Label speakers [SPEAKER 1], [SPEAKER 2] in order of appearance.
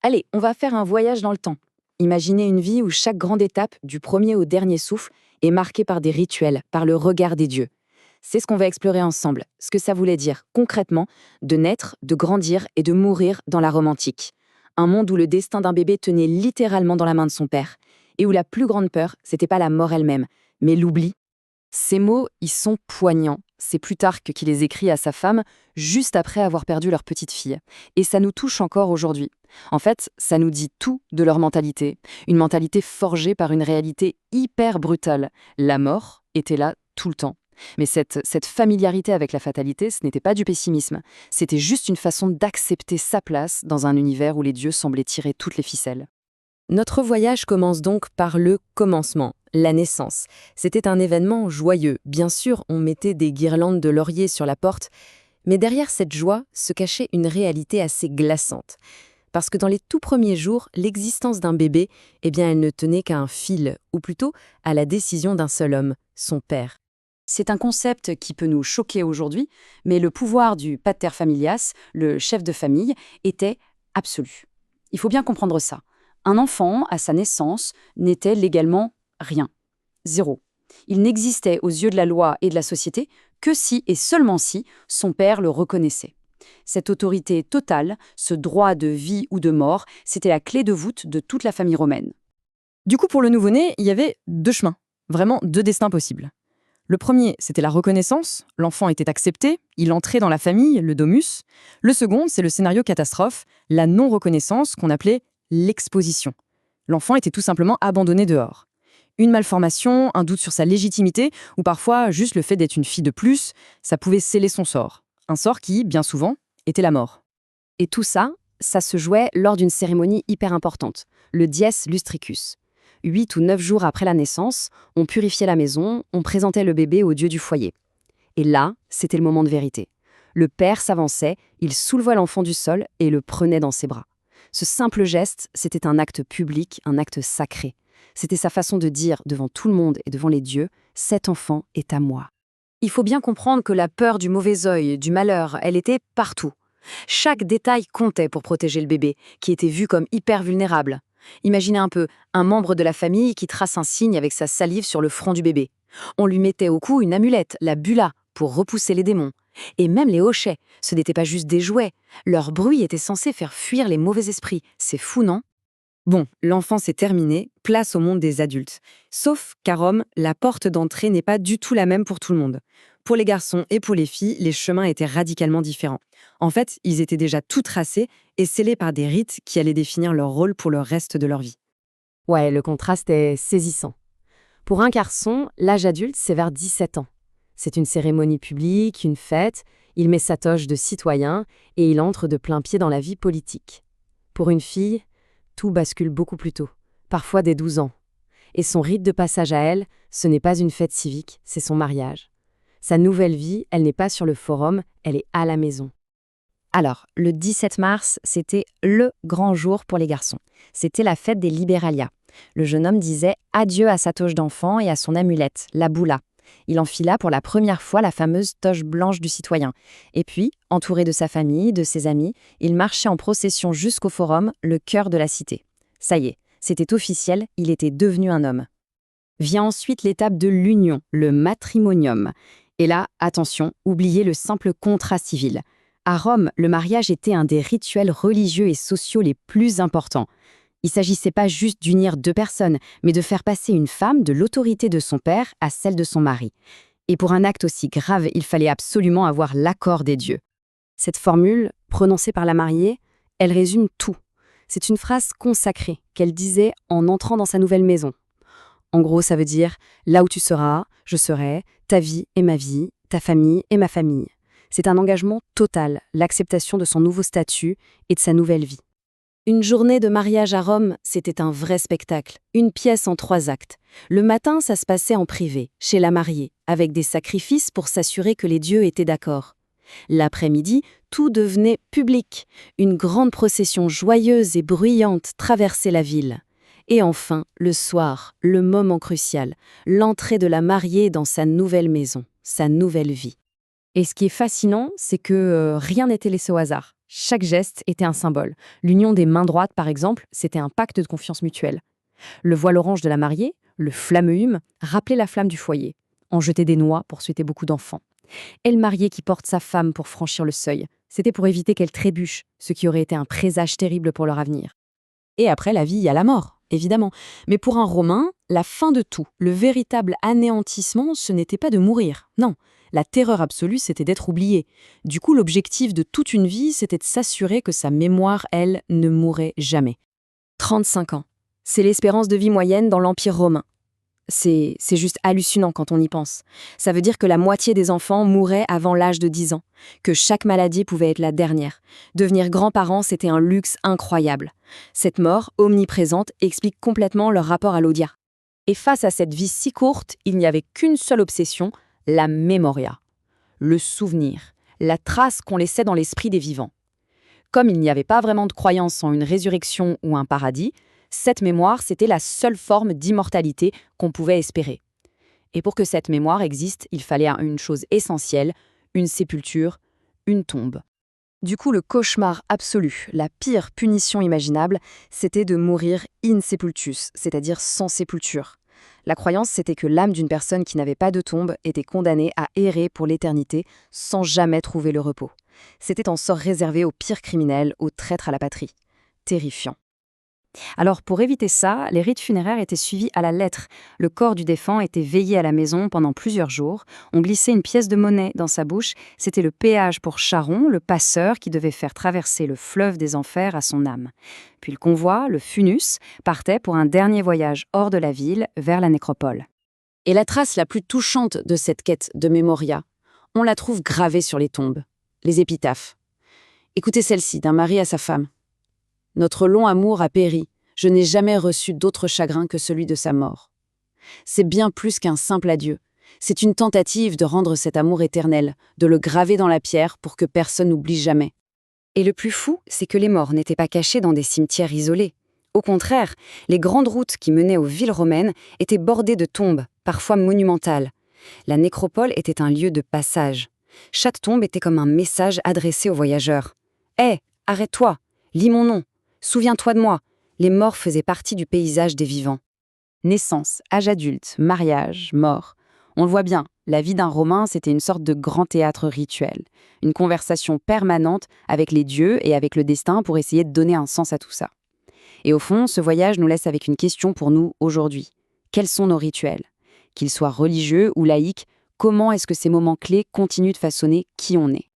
[SPEAKER 1] Allez, on va faire un voyage dans le temps. Imaginez une vie où chaque grande étape, du premier au dernier souffle, est marquée par des rituels, par le regard des dieux. C'est ce qu'on va explorer ensemble, ce que ça voulait dire concrètement de naître, de grandir et de mourir dans la Rome antique. Un monde où le destin d'un bébé tenait littéralement dans la main de son père, et où la plus grande peur, c'était pas la mort elle-même, mais l'oubli. Ces mots, ils sont poignants. C'est Plutarque qui les écrit à sa femme, juste après avoir perdu leur petite fille. Et ça nous touche encore aujourd'hui. En fait, ça nous dit tout de leur mentalité. Une mentalité forgée par une réalité hyper brutale. La mort était là tout le temps. Mais cette familiarité avec la fatalité, ce n'était pas du pessimisme. C'était juste une façon d'accepter sa place dans un univers où les dieux semblaient tirer toutes les ficelles. Notre voyage commence donc par le commencement, la naissance. C'était un événement joyeux. Bien sûr, on mettait des guirlandes de laurier sur la porte, mais derrière cette joie se cachait une réalité assez glaçante. Parce que dans les tout premiers jours, l'existence d'un bébé, elle ne tenait qu'à un fil, ou plutôt à la décision d'un seul homme, son père. C'est un concept qui peut nous choquer aujourd'hui, mais le pouvoir du pater familias, le chef de famille, était absolu. Il faut bien comprendre ça. Un enfant, à sa naissance, n'était légalement rien. Zéro. Il n'existait aux yeux de la loi et de la société que si et seulement si son père le reconnaissait. Cette autorité totale, ce droit de vie ou de mort, c'était la clé de voûte de toute la famille romaine.
[SPEAKER 2] Du coup, pour le nouveau-né, il y avait deux chemins, vraiment deux destins possibles. Le premier, c'était la reconnaissance, l'enfant était accepté, il entrait dans la famille, le domus. Le second, c'est le scénario catastrophe, la non-reconnaissance qu'on appelait l'exposition. L'enfant était tout simplement abandonné dehors. Une malformation, un doute sur sa légitimité, ou parfois juste le fait d'être une fille de plus, ça pouvait sceller son sort. Un sort qui, bien souvent, était la mort.
[SPEAKER 1] Et tout ça, ça se jouait lors d'une cérémonie hyper importante, le dies lustricus. 8 ou 9 jours après la naissance, on purifiait la maison, on présentait le bébé au dieu du foyer. Et là, c'était le moment de vérité. Le père s'avançait, il soulevait l'enfant du sol et le prenait dans ses bras. Ce simple geste, c'était un acte public, un acte sacré. C'était sa façon de dire devant tout le monde et devant les dieux, « Cet enfant est à moi ». Il faut bien comprendre que la peur du mauvais œil, du malheur, elle était partout. Chaque détail comptait pour protéger le bébé, qui était vu comme hyper vulnérable. Imaginez un peu, un membre de la famille qui trace un signe avec sa salive sur le front du bébé. On lui mettait au cou une amulette, la bulla, pour repousser les démons. Et même les hochets, ce n'étaient pas juste des jouets. Leur bruit était censé faire fuir les mauvais esprits. C'est fou, non ?
[SPEAKER 2] Bon, l'enfance est terminée, place au monde des adultes. Sauf qu'à Rome, la porte d'entrée n'est pas du tout la même pour tout le monde. Pour les garçons et pour les filles, les chemins étaient radicalement différents. En fait, ils étaient déjà tout tracés et scellés par des rites qui allaient définir leur rôle pour le reste de leur vie.
[SPEAKER 1] Ouais, le contraste est saisissant. Pour un garçon, l'âge adulte, c'est vers 17 ans. C'est une cérémonie publique, une fête, il met sa toge de citoyen et il entre de plein pied dans la vie politique. Pour une fille, tout bascule beaucoup plus tôt, parfois dès 12 ans. Et son rite de passage à elle, ce n'est pas une fête civique, c'est son mariage. Sa nouvelle vie, elle n'est pas sur le forum, elle est à la maison. Alors, le 17 mars, c'était le grand jour pour les garçons. C'était la fête des Liberalia. Le jeune homme disait adieu à sa toge d'enfant et à son amulette, la boula. Il enfila pour la première fois la fameuse toge blanche du citoyen. Et puis, entouré de sa famille, de ses amis, il marchait en procession jusqu'au forum, le cœur de la cité. Ça y est, c'était officiel, il était devenu un homme. Vient ensuite l'étape de l'union, le matrimonium. Et là, attention, oubliez le simple contrat civil. À Rome, le mariage était un des rituels religieux et sociaux les plus importants. Il ne s'agissait pas juste d'unir deux personnes, mais de faire passer une femme de l'autorité de son père à celle de son mari. Et pour un acte aussi grave, il fallait absolument avoir l'accord des dieux. Cette formule, prononcée par la mariée, elle résume tout. C'est une phrase consacrée qu'elle disait en entrant dans sa nouvelle maison. En gros, ça veut dire « là où tu seras, je serai, ta vie est ma vie, ta famille est ma famille ». C'est un engagement total, l'acceptation de son nouveau statut et de sa nouvelle vie. Une journée de mariage à Rome, c'était un vrai spectacle, une pièce en 3 actes. Le matin, ça se passait en privé, chez la mariée, avec des sacrifices pour s'assurer que les dieux étaient d'accord. L'après-midi, tout devenait public. Une grande procession joyeuse et bruyante traversait la ville. Et enfin, le soir, le moment crucial, l'entrée de la mariée dans sa nouvelle maison, sa nouvelle vie. Et ce qui est fascinant, c'est que rien n'était laissé au hasard. Chaque geste était un symbole. L'union des mains droites, par exemple, c'était un pacte de confiance mutuelle. Le voile orange de la mariée, le flammeume, rappelait la flamme du foyer. On jetait des noix pour souhaiter beaucoup d'enfants. Et le marié qui porte sa femme pour franchir le seuil, c'était pour éviter qu'elle trébuche, ce qui aurait été un présage terrible pour leur avenir.
[SPEAKER 2] Et après la vie, il y a la mort, évidemment. Mais pour un Romain, la fin de tout, le véritable anéantissement, ce n'était pas de mourir. Non, la terreur absolue, c'était d'être oublié. Du coup, l'objectif de toute une vie, c'était de s'assurer que sa mémoire, elle, ne mourrait jamais.
[SPEAKER 1] 35 ans. C'est l'espérance de vie moyenne dans l'Empire romain. C'est juste hallucinant quand on y pense. Ça veut dire que la moitié des enfants mouraient avant l'âge de 10 ans, que chaque maladie pouvait être la dernière. Devenir grands-parents, c'était un luxe incroyable. Cette mort, omniprésente, explique complètement leur rapport à l'odia. Et face à cette vie si courte, il n'y avait qu'une seule obsession, la memoria. Le souvenir, la trace qu'on laissait dans l'esprit des vivants. Comme il n'y avait pas vraiment de croyance en une résurrection ou un paradis, cette mémoire, c'était la seule forme d'immortalité qu'on pouvait espérer. Et pour que cette mémoire existe, il fallait une chose essentielle, une sépulture, une tombe. Du coup, le cauchemar absolu, la pire punition imaginable, c'était de mourir in sepultus, c'est-à-dire sans sépulture. La croyance, c'était que l'âme d'une personne qui n'avait pas de tombe était condamnée à errer pour l'éternité sans jamais trouver le repos. C'était un sort réservé aux pires criminels, aux traîtres à la patrie. Terrifiant. Alors, pour éviter ça, les rites funéraires étaient suivis à la lettre. Le corps du défunt était veillé à la maison pendant plusieurs jours. On glissait une pièce de monnaie dans sa bouche. C'était le péage pour Charon, le passeur, qui devait faire traverser le fleuve des enfers à son âme. Puis le convoi, le funus, partait pour un dernier voyage hors de la ville, vers la nécropole. Et la trace la plus touchante de cette quête de mémoria, on la trouve gravée sur les tombes, les épitaphes. Écoutez celle-ci, d'un mari à sa femme. Notre long amour a péri. Je n'ai jamais reçu d'autre chagrin que celui de sa mort. C'est bien plus qu'un simple adieu. C'est une tentative de rendre cet amour éternel, de le graver dans la pierre pour que personne n'oublie jamais. Et le plus fou, c'est que les morts n'étaient pas cachés dans des cimetières isolés. Au contraire, les grandes routes qui menaient aux villes romaines étaient bordées de tombes, parfois monumentales. La nécropole était un lieu de passage. Chaque tombe était comme un message adressé aux voyageurs. « Hé, arrête-toi, lis mon nom. Souviens-toi de moi !» Les morts faisaient partie du paysage des vivants. Naissance, âge adulte, mariage, mort. On le voit bien, la vie d'un Romain, c'était une sorte de grand théâtre rituel. Une conversation permanente avec les dieux et avec le destin pour essayer de donner un sens à tout ça. Et au fond, ce voyage nous laisse avec une question pour nous aujourd'hui. Quels sont nos rituels ? Qu'ils soient religieux ou laïques, comment est-ce que ces moments clés continuent de façonner qui on est ?